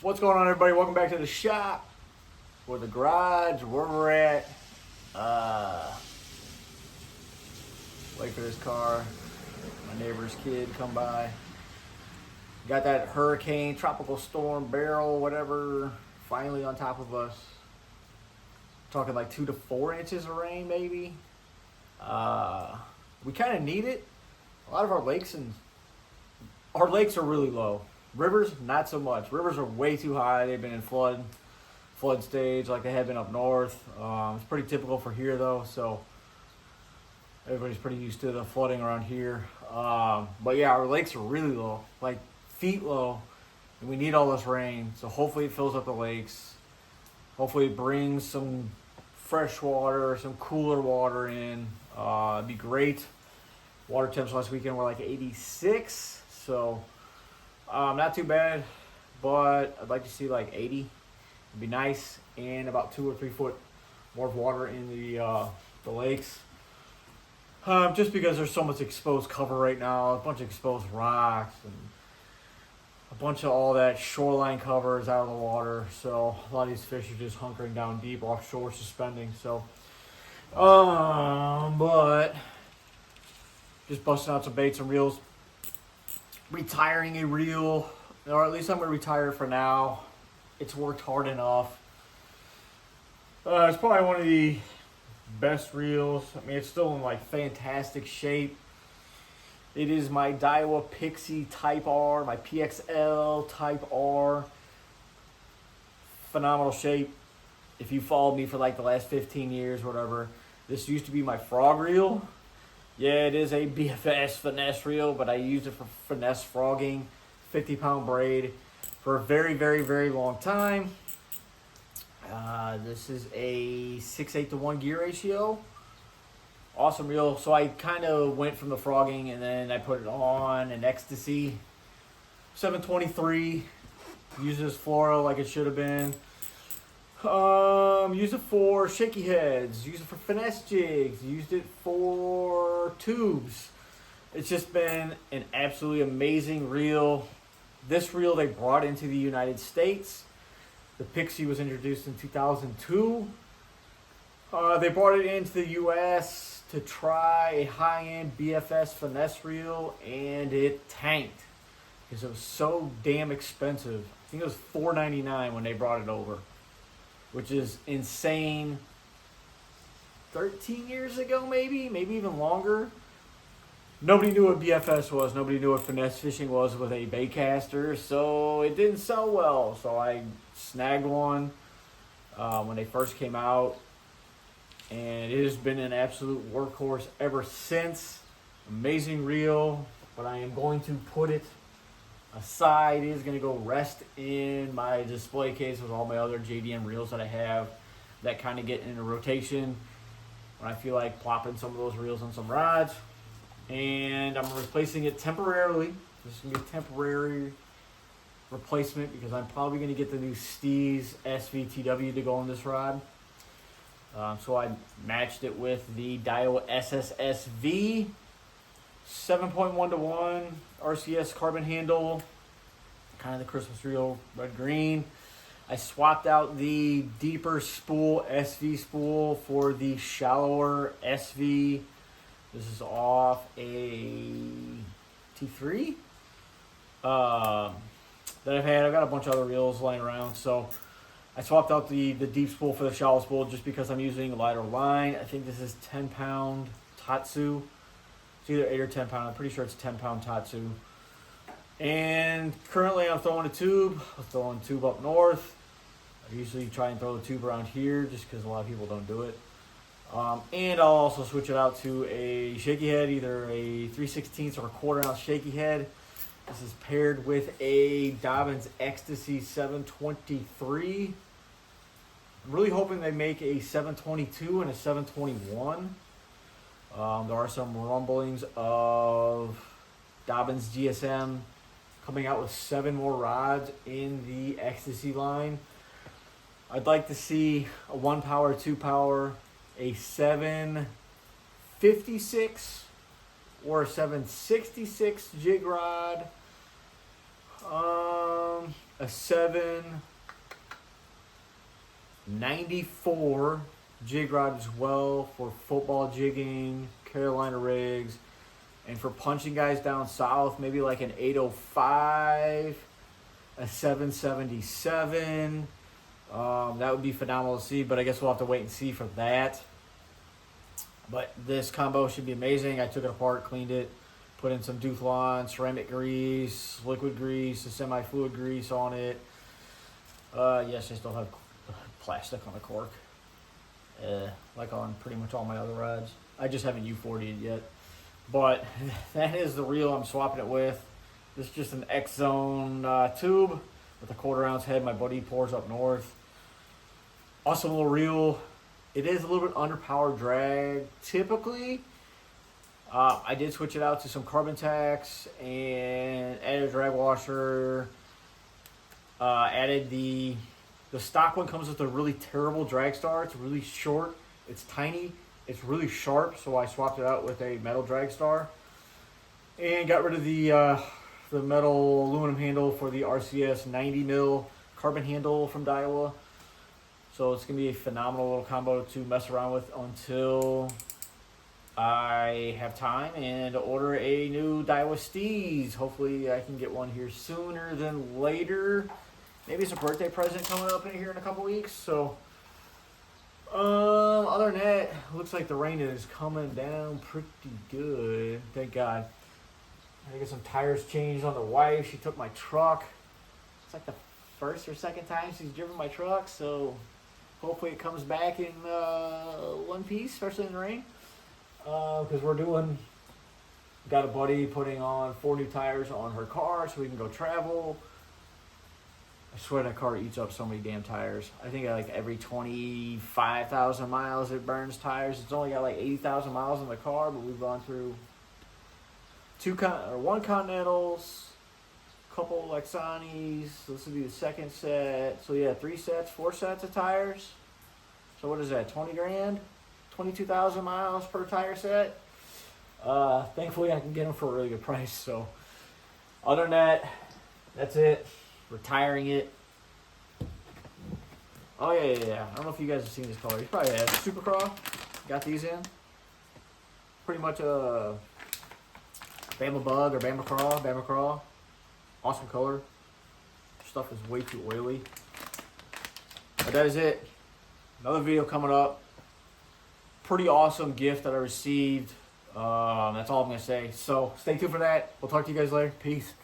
What's going on, everybody? Welcome back to the shop or the garage, where we're at. Wait for this car. My neighbor's kid come by. Got that hurricane, tropical storm, barrel, whatever, finally on top of us. Talking like 2 to 4 inches of rain, maybe. We kind of need it. A lot of our lakes are really low. Rivers, not so much. Rivers are way too high. They've been in flood stage like they have been up north. It's pretty typical for here though, so everybody's pretty used to the flooding around here. But yeah, our lakes are really low, like feet low, and we need all this rain. So hopefully it fills up the lakes. Hopefully it brings some fresh water, some cooler water in. It'd be great. Water temps last weekend were like 86, so not too bad, but I'd like to see like 80. It'd be nice, and about 2 or 3 foot more of water in the lakes. Just because there's so much exposed cover right now, a bunch of exposed rocks, and a bunch of all that shoreline cover is out of the water. So a lot of these fish are just hunkering down deep offshore, suspending. So, but just busting out some baits and reels. Retiring a reel, or at least I'm going to retire for now. It's worked hard enough. It's probably one of the best reels. I mean, it's still in like fantastic shape. It is my Daiwa Pixie Type R, my PXL Type R. Phenomenal shape. If you followed me for like the last 15 years or whatever, this used to be my frog reel. Yeah, it is a BFS finesse reel, but I used it for finesse frogging, 50-pound braid, for a very, very, very long time. This is a 6/8 to 1 gear ratio. Awesome reel. So I kind of went from the frogging, and then I put it on an Ecstasy 723. Used it as fluoro like it should have been. Use it for shaky heads, use it for finesse jigs, used it for tubes. It's just been an absolutely amazing reel. This reel they brought into the United States. The Pixie was introduced in 2002. They brought it into the US to try a high-end BFS finesse reel, and it tanked because it was so damn expensive. I think it was $4.99 when they brought it over, which is insane. 13 years ago, maybe even longer. Nobody knew what BFS was. Nobody knew what finesse fishing was with a baitcaster, so it didn't sell well. So I snagged one when they first came out, and it has been an absolute workhorse ever since. Amazing reel, but I am going to put it aside. It is going to go rest in my display case with all my other JDM reels that I have that kind of get into rotation when I feel like plopping some of those reels on some rods. And I'm replacing it temporarily. This is going to be a temporary replacement because I'm probably going to get the new Steez SVTW to go on this rod. So I matched it with the Daiwa SSSV 7.1 to 1 RCS carbon handle, kind of the Christmas reel, red green. I swapped out the deeper spool, SV spool, for the shallower SV. This is off a T3 that I've had. I've got a bunch of other reels lying around, so I swapped out the deep spool for the shallow spool just because I'm using a lighter line. I think this is 10-pound Tatsu. It's either 8 or 10 pound. I'm pretty sure it's 10-pound Tatsu. And currently I'm throwing a tube. I'm throwing a tube up north. I usually try and throw the tube around here just because a lot of people don't do it. And I'll also switch it out to a shaky head, either a 3/16 or a 1/4 ounce shaky head. This is paired with a Dobyns Ecstasy 723. I'm really hoping they make a 722 and a 721. There are some rumblings of Dobyns GSM coming out with 7 more rods in the Ecstasy line. I'd like to see a 1 power, 2 power, a 756 or a 766 jig rod. A 794 jig rod as well for football jigging, Carolina rigs, and for punching guys down south, maybe like an 805, a 777. That would be phenomenal to see, but I guess we'll have to wait and see for that. But this combo should be amazing. I took it apart, cleaned it, put in some Douthlon, ceramic grease, liquid grease, a semi-fluid grease on it. Yes, I still have plastic on the cork, like on pretty much all my other rods. I just haven't U40'd it yet. But that is the reel I'm swapping it with. This is just an X-Zone tube with a 1/4 ounce head my buddy pours up north. Awesome little reel. It is a little bit underpowered drag typically. I did switch it out to some carbon tacks and added a drag washer. Added the stock one comes with a really terrible drag star. It's really short. It's tiny. It's really sharp, so I swapped it out with a metal drag star. And got rid of the metal aluminum handle for the RCS 90 mil carbon handle from Daiwa. So it's going to be a phenomenal little combo to mess around with until I have time and order a new Daiwa Steez. Hopefully I can get one here sooner than later. Maybe it's a birthday present coming up in here in a couple weeks. So other than that, looks like the rain is coming down pretty good. Thank God. I get some tires changed on the wife. She took my truck. It's like the first or second time she's driven my truck, so hopefully it comes back in one piece, especially in the rain. Because got a buddy putting on 4 new tires on her car so we can go travel. I swear that car eats up so many damn tires. I think like every 25,000 miles it burns tires. It's only got like 80,000 miles in the car, but we've gone through one Continentals, couple Lexanis. This will be the second set. So yeah, 4 sets of tires. So what is that, 20 grand? 22,000 miles per tire set. Thankfully I can get them for a really good price. So other than that, that's it. Retiring it. Oh yeah. I don't know if you guys have seen this color. You probably have. Supercraw. Got these in. Pretty much a Bama Bug or Bama Craw. Awesome color. Stuff is way too oily. But that is it. Another video coming up. Pretty awesome gift that I received. That's all I'm going to say. So stay tuned for that. We'll talk to you guys later. Peace.